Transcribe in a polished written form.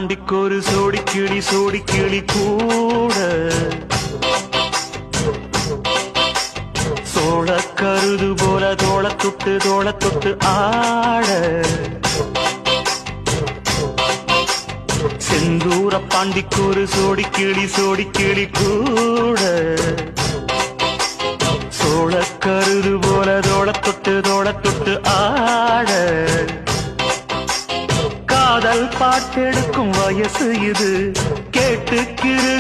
பாண்டிக்கு ஒரு சோடி கிளி கூட சோழ கருது போல தோள தொட்டு ஆட செந்தூர பாண்டிக்கு ஒரு சோடி கிளி கூட சோழ கருது போல தோள தொட்டு ஆட காதல் பாட்டெடுக்கும் வயசு இது கேட்டு கிருகி